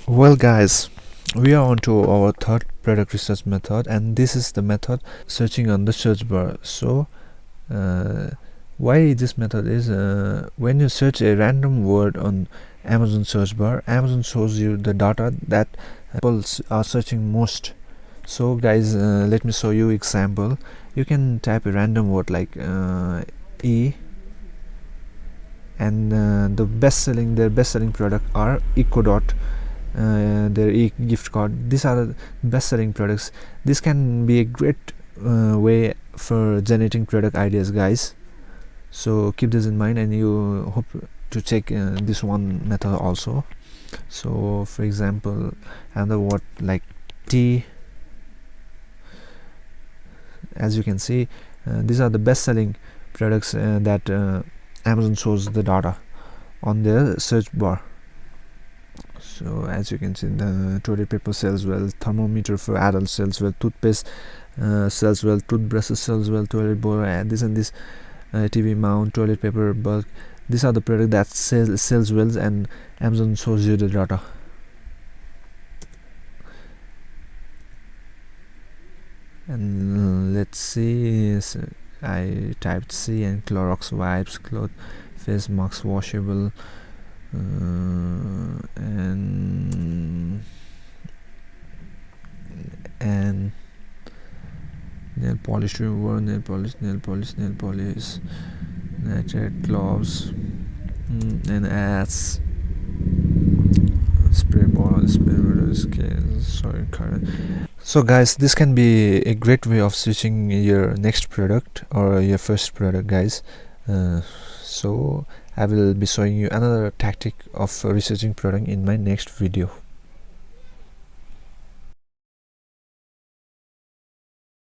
Well guys, we are on to our third product research method, and this is the method searching on the search bar. So why this method is, when you search a random word on Amazon search bar, Amazon shows you the data that people are searching most. So guys, let me show you example. You can type a random word like E, and their best-selling product are EcoDot, their e-gift card. These are the best-selling products. This can be a great way for generating product ideas, guys. So keep this in mind, and you hope to check this one method also. So for example, another word like tea. As you can see, these are the best-selling products that Amazon shows the data on their search bar. So as you can see, the toilet paper sells well, thermometer for adults sells well, toothpaste sells well, toothbrushes sells well, toilet bowl, and this TV mount, toilet paper bulk. These are the product that sells well, and Amazon shows you the data. And let's see, so I typed C, and Clorox wipes, cloth, face masks, washable, and nail polish remover, nail polish, nitrate gloves, and ads, spray bottle, spray scale, sorry, current. So guys, this can be a great way of switching your next product or your first product, guys. So I will be showing you another tactic of researching product in my next video.